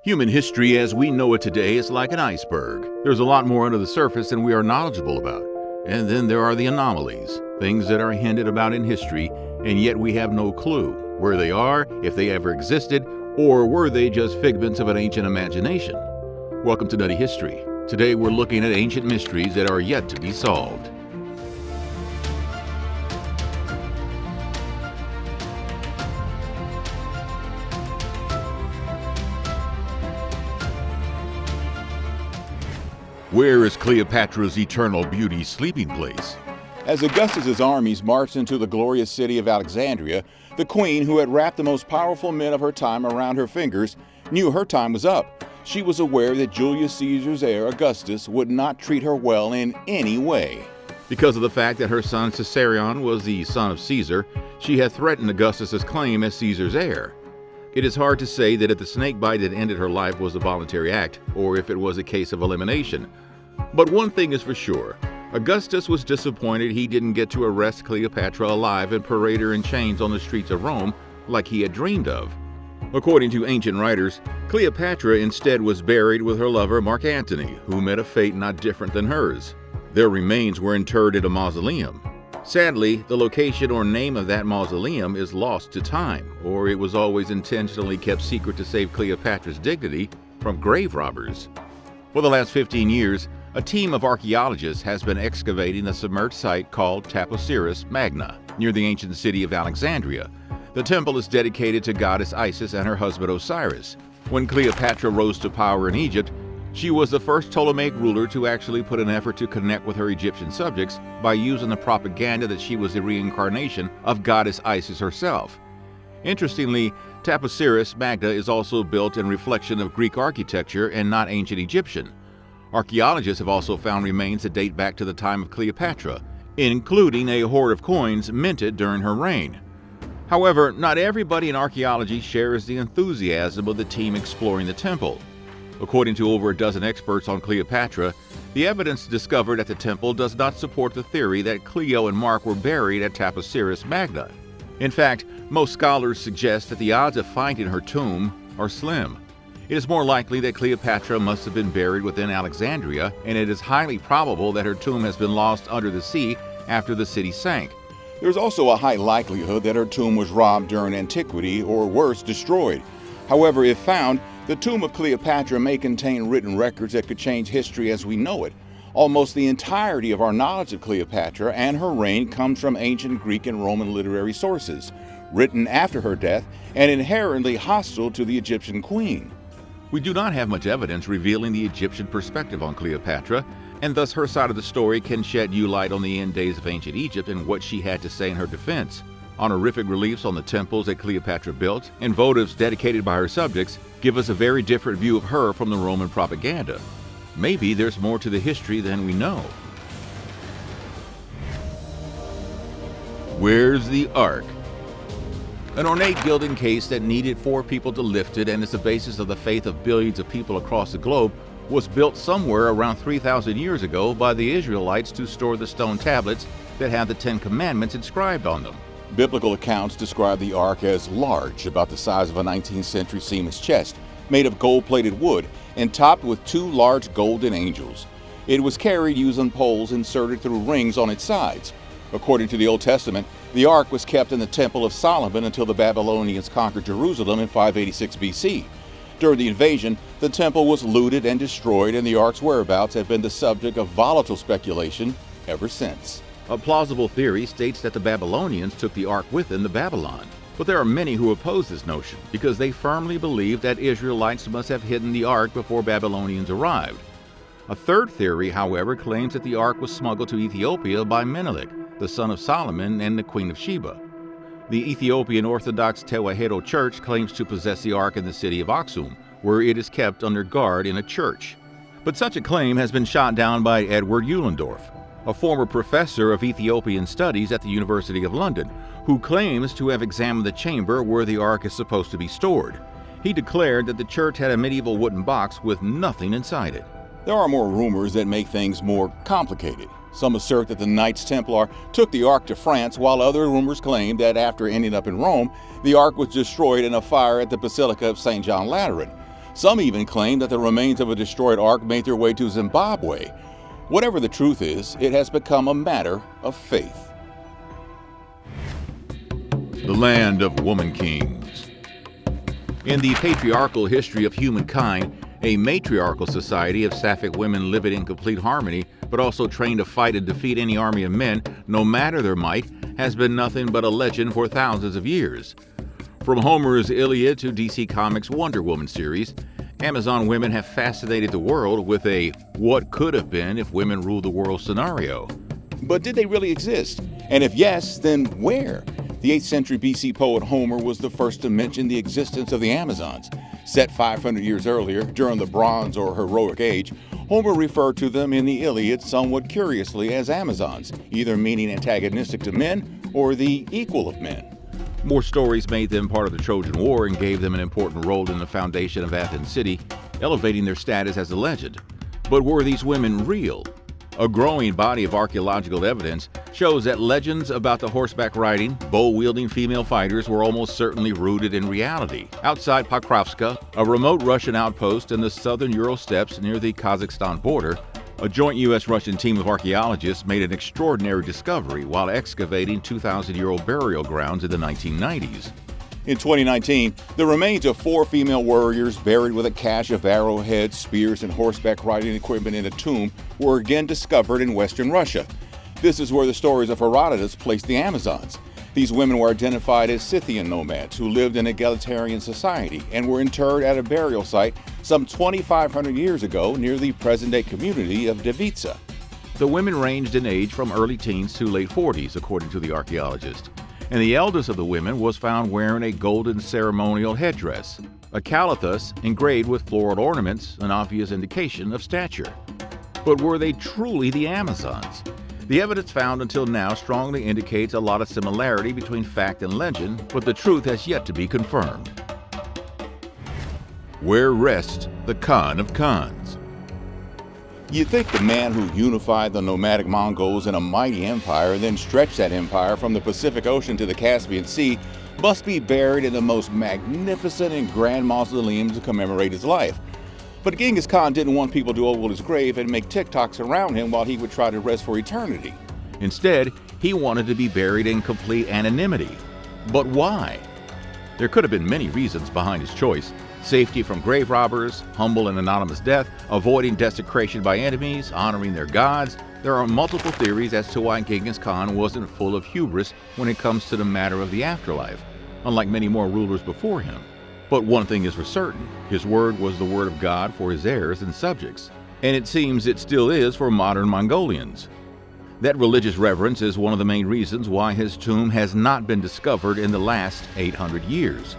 Human history as we know it today is like an iceberg. There's a lot more under the surface than we are knowledgeable about. And then there are the anomalies, things that are hinted about in history, and yet we have no clue where they are, if they ever existed, or were they just figments of an ancient imagination. Welcome to Nutty History. Today we're looking at ancient mysteries that are yet to be solved. Where is Cleopatra's eternal beauty sleeping place? As Augustus's armies marched into the glorious city of Alexandria, the queen, who had wrapped the most powerful men of her time around her fingers, knew her time was up. She was aware that Julius Caesar's heir, Augustus, would not treat her well in any way. Because of the fact that her son Caesarion was the son of Caesar, she had threatened Augustus's claim as Caesar's heir. It is hard to say that if the snakebite that ended her life was a voluntary act, or if it was a case of elimination. But one thing is for sure, Augustus was disappointed he didn't get to arrest Cleopatra alive and parade her in chains on the streets of Rome like he had dreamed of. According to ancient writers, Cleopatra instead was buried with her lover Mark Antony, who met a fate not different than hers. Their remains were interred in a mausoleum. Sadly, the location or name of that mausoleum is lost to time, or it was always intentionally kept secret to save Cleopatra's dignity from grave robbers. For the last 15 years, a team of archaeologists has been excavating the submerged site called Taposiris Magna, near the ancient city of Alexandria. The temple is dedicated to goddess Isis and her husband Osiris. When Cleopatra rose to power in Egypt, she was the first Ptolemaic ruler to actually put an effort to connect with her Egyptian subjects by using the propaganda that she was the reincarnation of goddess Isis herself. Interestingly, Taposiris Magna is also built in reflection of Greek architecture and not ancient Egyptian. Archaeologists have also found remains that date back to the time of Cleopatra, including a hoard of coins minted during her reign. However, not everybody in archaeology shares the enthusiasm of the team exploring the temple. According to over a dozen experts on Cleopatra, the evidence discovered at the temple does not support the theory that Cleo and Mark were buried at Taposiris Magna. In fact, most scholars suggest that the odds of finding her tomb are slim. It is more likely that Cleopatra must have been buried within Alexandria, and it is highly probable that her tomb has been lost under the sea after the city sank. There's also a high likelihood that her tomb was robbed during antiquity, or worse, destroyed. However, if found, the tomb of Cleopatra may contain written records that could change history as we know it. Almost the entirety of our knowledge of Cleopatra and her reign comes from ancient Greek and Roman literary sources, written after her death and inherently hostile to the Egyptian queen. We do not have much evidence revealing the Egyptian perspective on Cleopatra, and thus her side of the story can shed new light on the end days of ancient Egypt and what she had to say in her defense. Honorific reliefs on the temples that Cleopatra built and votives dedicated by her subjects give us a very different view of her from the Roman propaganda. Maybe there's more to the history than we know. Where's the Ark? An ornate gilded case that needed 4 people to lift it and is the basis of the faith of billions of people across the globe was built somewhere around 3,000 years ago by the Israelites to store the stone tablets that have the 10 Commandments inscribed on them. Biblical accounts describe the ark as large, about the size of a 19th century seaman's chest, made of gold-plated wood and topped with 2 large golden angels. It was carried using poles inserted through rings on its sides. According to the Old Testament, the ark was kept in the Temple of Solomon until the Babylonians conquered Jerusalem in 586 BC. During the invasion, the temple was looted and destroyed, and the ark's whereabouts have been the subject of volatile speculation ever since. A plausible theory states that the Babylonians took the ark with them to Babylon, but there are many who oppose this notion because they firmly believe that Israelites must have hidden the ark before Babylonians arrived. A third theory, however, claims that the ark was smuggled to Ethiopia by Menelik, the son of Solomon and the Queen of Sheba. The Ethiopian Orthodox Tewahedo Church claims to possess the ark in the city of Aksum, where it is kept under guard in a church. But such a claim has been shot down by Edward Eulendorf, a former professor of Ethiopian studies at the University of London, who claims to have examined the chamber where the ark is supposed to be stored. He declared that the church had a medieval wooden box with nothing inside it. There are more rumors that make things more complicated. Some assert that the Knights Templar took the Ark to France, while other rumors claim that after ending up in Rome, the Ark was destroyed in a fire at the Basilica of St. John Lateran. Some even claim that the remains of a destroyed ark made their way to Zimbabwe. Whatever the truth is, it has become a matter of faith. The land of woman kings. In the patriarchal history of humankind, a matriarchal society of Sapphic women living in complete harmony, but also trained to fight and defeat any army of men, no matter their might, has been nothing but a legend for thousands of years. From Homer's Iliad to DC Comics' Wonder Woman series, Amazon women have fascinated the world with a what could have been if women ruled the world scenario. But did they really exist? And if yes, then where? The 8th century BC poet Homer was the first to mention the existence of the Amazons. Set 500 years earlier, during the Bronze or Heroic Age, Homer referred to them in the Iliad somewhat curiously as Amazons, either meaning antagonistic to men or the equal of men. More stories made them part of the Trojan War and gave them an important role in the foundation of Athens City, elevating their status as a legend. But were these women real? A growing body of archaeological evidence shows that legends about the horseback riding, bow-wielding female fighters were almost certainly rooted in reality. Outside Pokrovska, a remote Russian outpost in the southern Ural steppes near the Kazakhstan border, a joint U.S.-Russian team of archaeologists made an extraordinary discovery while excavating 2,000-year-old burial grounds in the 1990s. In 2019, the remains of 4 female warriors buried with a cache of arrowheads, spears, and horseback riding equipment in a tomb were again discovered in western Russia. This is where the stories of Herodotus placed the Amazons. These women were identified as Scythian nomads who lived in egalitarian society and were interred at a burial site some 2,500 years ago near the present-day community of Devitsa. The women ranged in age from early teens to late 40s, according to the archaeologist. And the eldest of the women was found wearing a golden ceremonial headdress, a calathus engraved with floral ornaments, an obvious indication of stature. But were they truly the Amazons? The evidence found until now strongly indicates a lot of similarity between fact and legend, but the truth has yet to be confirmed. Where rests the Khan of Khans? You'd think the man who unified the nomadic Mongols in a mighty empire and then stretched that empire from the Pacific Ocean to the Caspian Sea must be buried in the most magnificent and grand mausoleum to commemorate his life. But Genghis Khan didn't want people to ogle his grave and make TikToks around him while he would try to rest for eternity. Instead, he wanted to be buried in complete anonymity. But why? There could have been many reasons behind his choice. Safety from grave robbers, humble and anonymous death, avoiding desecration by enemies, honoring their gods. There are multiple theories as to why Genghis Khan wasn't full of hubris when it comes to the matter of the afterlife, unlike many more rulers before him. But one thing is for certain, his word was the word of God for his heirs and subjects, and it seems it still is for modern Mongolians. That religious reverence is one of the main reasons why his tomb has not been discovered in the last 800 years.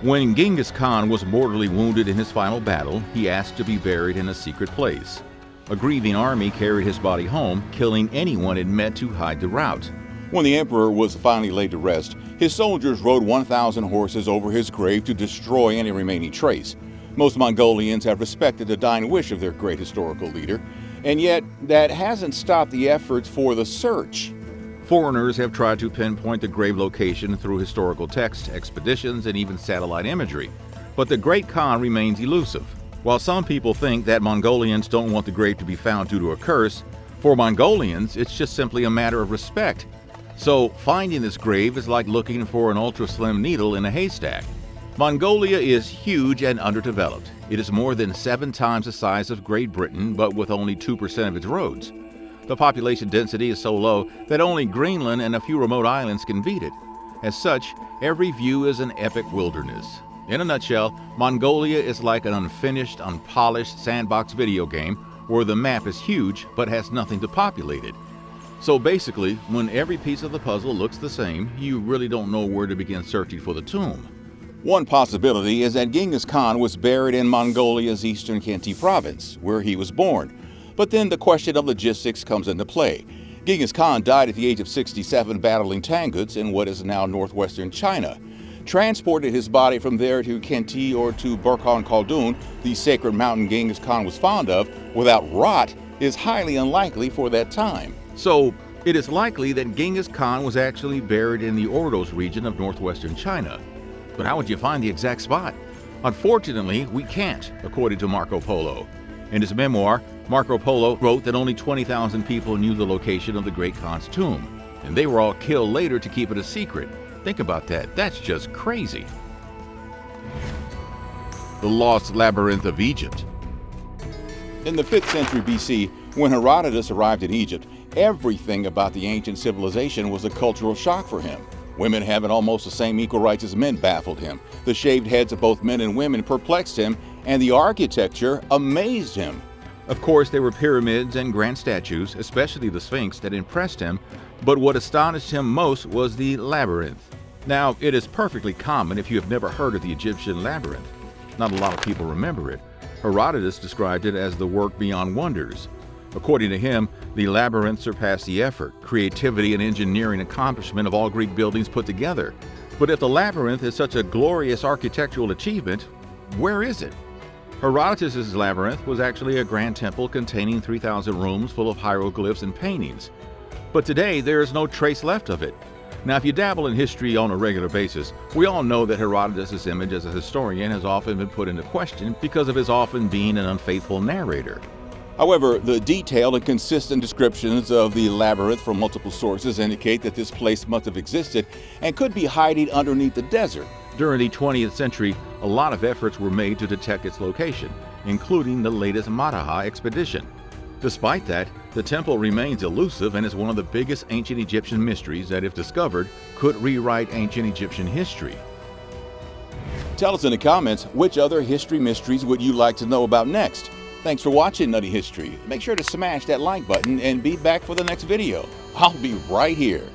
When Genghis Khan was mortally wounded in his final battle, he asked to be buried in a secret place. A grieving army carried his body home, killing anyone it met to hide the rout. When the emperor was finally laid to rest, his soldiers rode 1,000 horses over his grave to destroy any remaining trace. Most Mongolians have respected the dying wish of their great historical leader, and yet that hasn't stopped the efforts for the search. Foreigners have tried to pinpoint the grave location through historical texts, expeditions, and even satellite imagery. But the Great Khan remains elusive. While some people think that Mongolians don't want the grave to be found due to a curse, for Mongolians, it's just simply a matter of respect. So finding this grave is like looking for an ultra-slim needle in a haystack. Mongolia is huge and underdeveloped. It is more than 7 times the size of Great Britain, but with only 2% of its roads. The population density is so low that only Greenland and a few remote islands can beat it. As such, every view is an epic wilderness. In a nutshell, Mongolia is like an unfinished, unpolished sandbox video game where the map is huge but has nothing to populate it. So basically, when every piece of the puzzle looks the same, you really don't know where to begin searching for the tomb. One possibility is that Genghis Khan was buried in Mongolia's eastern Khinty province, where he was born. But then the question of logistics comes into play. Genghis Khan died at the age of 67 battling Tanguts in what is now northwestern China. Transported his body from there to Khinty or to Burkhan Khaldun, the sacred mountain Genghis Khan was fond of, without rot is highly unlikely for that time. So, it is likely that Genghis Khan was actually buried in the Ordos region of northwestern China. But how would you find the exact spot? Unfortunately, we can't, according to Marco Polo. In his memoir, Marco Polo wrote that only 20,000 people knew the location of the Great Khan's tomb, and they were all killed later to keep it a secret. Think about that. That's just crazy. The Lost Labyrinth of Egypt. In the 5th century BC, when Herodotus arrived in Egypt, everything about the ancient civilization was a cultural shock for him. Women having almost the same equal rights as men baffled him. The shaved heads of both men and women perplexed him, and the architecture amazed him. Of course, there were pyramids and grand statues, especially the Sphinx, that impressed him, but what astonished him most was the labyrinth. Now, it is perfectly common if you have never heard of the Egyptian labyrinth. Not a lot of people remember it. Herodotus described it as the work beyond wonders. According to him, the labyrinth surpassed the effort, creativity, and engineering accomplishment of all Greek buildings put together. But if the labyrinth is such a glorious architectural achievement, where is it? Herodotus' labyrinth was actually a grand temple containing 3,000 rooms full of hieroglyphs and paintings. But today, there is no trace left of it. Now, if you dabble in history on a regular basis, we all know that Herodotus' image as a historian has often been put into question because of his often being an unfaithful narrator. However, the detailed and consistent descriptions of the labyrinth from multiple sources indicate that this place must have existed and could be hiding underneath the desert. During the 20th century, a lot of efforts were made to detect its location, including the latest Mataha expedition. Despite that, the temple remains elusive and is one of the biggest ancient Egyptian mysteries that, if discovered, could rewrite ancient Egyptian history. Tell us in the comments which other history mysteries would you like to know about next. Thanks for watching Nutty History. Make sure to smash that like button and be back for the next video. I'll be right here.